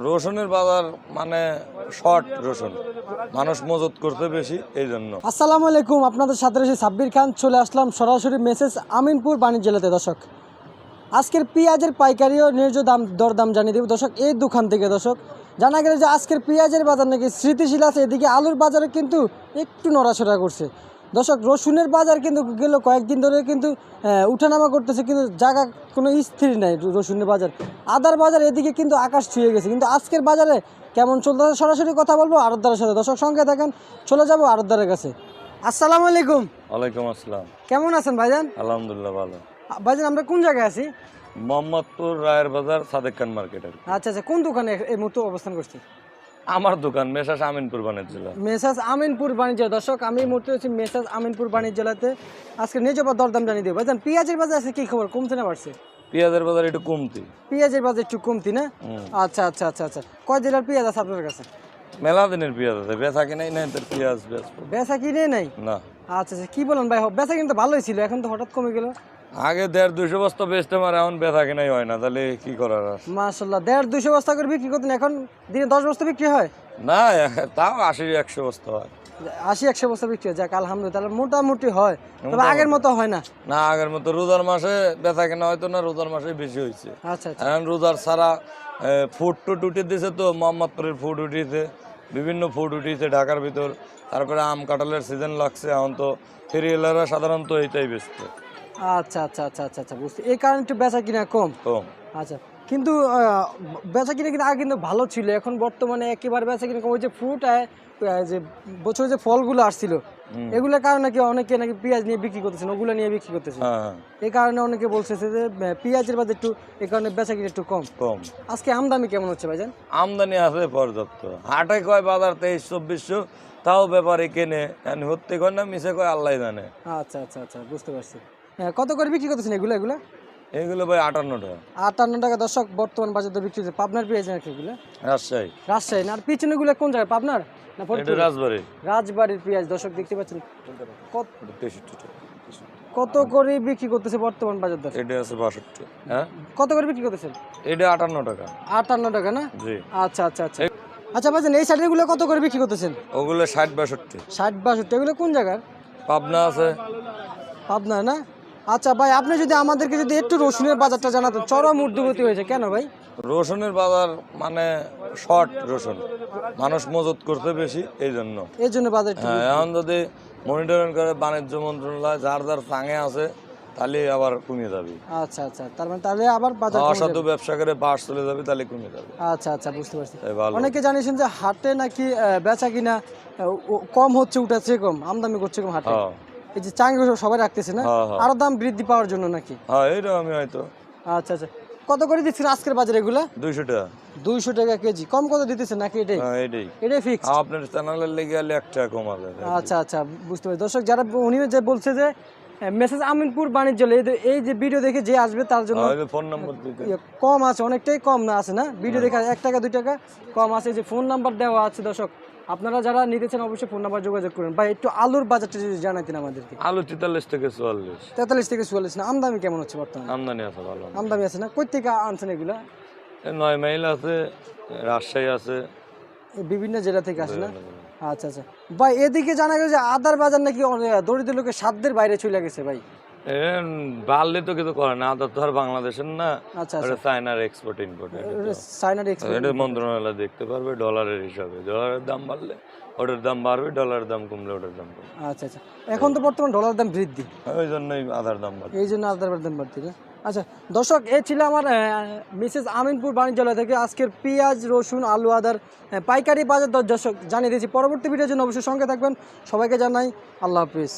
রসুনের বাজার মানে শর্ট রসুন, মানুষ মজুত করতে বেশি এই জন্য। আসসালামু আলাইকুম, আপনাদের সাথে রয়েছে সাব্বির খান। চলে আসলাম সরাসরি মেসেজ আমিনপুর বাণিজ্য জেলাতে। দর্শক, আজকের পেঁয়াজের পাইকারি ও ন্যায্য দরদাম জানিয়ে দেব দর্শক এই দোকান থেকে। দর্শক, জানা গেল যে আজকের পেঁয়াজের বাজার নাকি স্থিতিশীল আছে, এদিকে আলুর বাজারে কিন্তু একটু নড়াচড়া করছে। দর্শক, রসুনের বাজার কিন্তু গেল কয়েকদিন ধরে কিন্তু উঠানামা করতেছে, কিন্তু জায়গা কোনো স্থির নাই রসুনের বাজার। আদার বাজার এদিকে কিন্তু আকাশ ছুঁয়ে গেছে, কিন্তু আজকের বাজারে কেমন চলতেছে সরাসরি কথা বলবো আড়তদারের সাথে। দর্শক, সঙ্গে দেখেন, চলে যাবো আড়তদারের কাছে। আসসালামু আলাইকুম। ওয়ালাইকুম আসসালাম। কেমন আছেন ভাইজান? আলহামদুলিল্লাহ ভালো। ভাইজান, আমরা কোন জায়গায় আছি? মোহাম্মদপুর রায়ের বাজার সাদেক খান মার্কেট। আচ্ছা আচ্ছা, কোন দোকানে এই মুহূর্তে অবস্থান করছি? আমার দোকান মেসাজ আমিনপুর বাণিজ্য জেলা। মেসাজ আমিনপুর বাণিজ্য। দর্শক, আমি এই মুহূর্তে হচ্ছি মেসাজ আমিনপুর বাণিজ্য জেলাতে। আজকে ন্যায্য দরদাম জানিয়ে দেবো। ভাইজান, পেঁয়াজের বাজার আছে কি খবর? কমছে না বাড়ছে? পেঁয়াজের বাজার একটু কমতি। পেঁয়াজের বাজার একটু কমতি না? আচ্ছা আচ্ছা আচ্ছা আচ্ছা। কয় জেলার পেঁয়াজ আছে আপনার কাছে? মেলা দিনের পেঁয়াজ আছে, বেচা কিনাই নাই তোর পেঁয়াজ বেচবো বেচা কিনে নাই না। আচ্ছা আচ্ছা, কি বলেন ভাই, বেচা কিন্তু ভালোই ছিল, এখন তো হঠাৎ কমে গেল। আগে 1.5-200 বস্তা বেচতে মারে, এখন বেচা কিনাই হয় না, তাহলে কি করার আছে? মাশাআল্লাহ, 150-200 বস্তা করে বিক্রি করতেন, এখন দিনে 10 বস্তা বিক্রি হয় না, তাও 80-100 বস্তা হয়। 80-100 বস্তা বিক্রি হয়, যাক আলহামদুলিল্লাহ, তাহলে মোটামুটি হয়, তবে আগের মতো হয় না। না, আগের মতো রোজার মাসে বেচা কেনা হয়তো না, রোজার মাসে বেশি হয়েছে। আচ্ছা আচ্ছা এখন রোজার ছাড়া ফুড টুট উঠে দিয়েছে, তো মোহাম্মদপুরের ফুড উঠিয়েছে, বিভিন্ন ফুড উঠিয়েছে ঢাকার ভিতর। তারপরে আম কাঁঠালের সিজন লাগছে, এখন তো ফেরিওয়ালারা সাধারণত এইটাই বেচতে। আচ্ছা আচ্ছা আচ্ছা আচ্ছা আচ্ছা, বুঝছি, এই কারণে একটু বেচা কিনা কম। কম। আচ্ছা, কিন্তু বেচা কিনা কিন্তু আগে কিন্তু ভালো ছিল, এখন বর্তমানে একেবারে বেচা কিনা কম। ওই যে ফ্রুট যে বছরে যে ফলগুলো আসছিল, এগুলোর কারণে নাকি অনেকে নাকি পেঁয়াজ নিয়ে বিক্রি করতেছেন, ওগুলো নিয়ে বিক্রি করতেছে। হ্যাঁ, এই কারণে অনেকে বলছে যে পেঁয়াজের বাজার একটু, এই কারণে বেচা কিনা একটু কম। কম। আজকে আমদানি কেমন হচ্ছে ভাইজান? আমদানি আছে পর্যাপ্ত। হাটে কয় বাজার 2300-2400, তাও ব্যাপারে কেনে, হতে কয় না মিশে কয় আল্লাহ জানে। আচ্ছা আচ্ছা আচ্ছা, বুঝতে পারছি। কত করে বিক্রি করতেছেন এগুলো? এগুলো ভাই 58 টাকা। 58 টাকা। দর্শক, বর্তমান বাজার তো বিক্রি হচ্ছে। পাবনার পেঁয়াজ নাকি এগুলো? রাজশাহী। রাজশাহী না? আর পিছনে গুলো কোন জায়গায়, পাবনার না এটা রাজবাড়ী। রাজবাড়ির পেঁয়াজ। দর্শক, দেখতে পাচ্ছেন কত 63 টাকা। কত করে বিক্রি করতেছে বর্তমান বাজার দর? এটা আছে 62। হ্যাঁ, কত করে বিক্রি করতেছেন? এটা 58 টাকা। 58 টাকা না? জি। আচ্ছা আচ্ছা আচ্ছা আচ্ছা ভাইজান, এই সাইডের গুলো কত করে বিক্রি করতেছেন? ওগুলো 60-62। 60-62। এগুলো কোন জায়গার? পাবনা আছে। পাবনা না? আচ্ছা ভাই, আপনি যদি আমাদেরকে যদি একটু রসুনের বাজারটা জানাতেন। চরম ঊর্ধ্বগতি হয়েছে কেন ভাই? রসুনের বাজার মানে শর্ট রসুন, মানুষ মজুত করতে বেশি এই জন্য। এই জন্য বাজার একটু হ্যাঁ, এখন যদি মনিটরিং করে বাণিজ্য মন্ত্রণালয়, যার যার চাঙে আছে, তাহলে আবার কমে যাবে। আচ্ছা আচ্ছা, তার মানে তাহলে আবার বাজার কমে অসাধু যাবে। ব্যবসা করে বাস চলে যাবে, তাহলে কমে যাবে। আচ্ছা আচ্ছা, বুঝতে পারছি। তাই ভালো। অনেকে জানিয়েছেন যে হাটে নাকি বেচা কিনা কম হচ্ছে, উঠাচ্ছে কম, আমদানি করছে কম হাটে। হ্যাঁ এই যে চাঙ্গি সবাই রাখতেছে না, হ্যাঁ, হ্যাঁ। আরো দাম বৃদ্ধি পাওয়ার জন্য নাকি? হ্যাঁ, এইটা আমি হয়তো। আচ্ছা আচ্ছা, কত করে দিচ্ছেন আজকের বাজারে এগুলা? 200 টাকা। 200 টাকা কেজি। কম কত দিতেছেন নাকি এটাই? হ্যাঁ, এটাই ফিক্স? আপনার চ্যানেলের লেগে গেলে 1 টাকা কম আছে। আচ্ছা আচ্ছা, বুঝতে পারছি। দর্শক, যারা উনি যে বলছে যে মেসেজ আমিনপুর বাণিজ্য জেলা, এই যে ভিডিও দেখে যে আসবে তার জন্য ফোন নম্বর দিতে কম আছে, অনেকটাই কম না আছে না? ভিডিও দেখে 1 টাকা 2 টাকা কম আছে। যে ফোন নাম্বার দেওয়া আছে। দর্শক, আপনারা যারা নিতেছেন অবশ্যই ফোন নাম্বার যোগাযোগ করুন। ভাই, একটু আলুর বাজারটা যদি জানাতেন আমাদেরকে। আলু 43 থেকে 44। 43 থেকে 44 না? আমদানি কেমন হচ্ছে বর্তমানে? আমদানি আছে ভালো। আমদানি আছে না? কই থেকে আনছেন এগুলা? 9 মাইল আছে, রাজশাহী আছে, এই বিভিন্ন জেলা থেকে আসে না? আচ্ছা আচ্ছা ভাই, এদিকে জানা গেছে যে আদার বাজার নাকি দরিদ্র লোকের সাধ্যের বাইরে চলে গেছে ভাই। বাড়লে তো কিছু করে না, আদা তো আর বাংলাদেশের না। আচ্ছা এটা চায়নার এক্সপোর্ট ইম্পোর্ট। চায়নার এক্সপোর্ট। এটা মন্ত্রণালয় দেখতে পারবে ডলারের হিসাবে। ডলারের দাম বাড়লে ওটার দাম বাড়বে, ডলারের দাম কমলে ওটার দাম কমবে। আচ্ছা আচ্ছা, এখন তো বর্তমান ডলার দাম বৃদ্ধি, ওই জন্যই আদার দাম বাড়বে। এই জন্য আদার দাম বাড়তি না? আচ্ছা দর্শক, এই ছিল আমার মিসেস আমিনপুর বাণিজ্যালয় থেকে আজকের পেঁয়াজ, রসুন, আলু, আদার পাইকারি বাজার দর। দর্শক, জানিয়ে দিয়েছি। পরবর্তী ভিডিওর জন্য অবশ্যই সঙ্গে থাকবেন। সবাইকে জানাই আল্লাহ হাফিজ।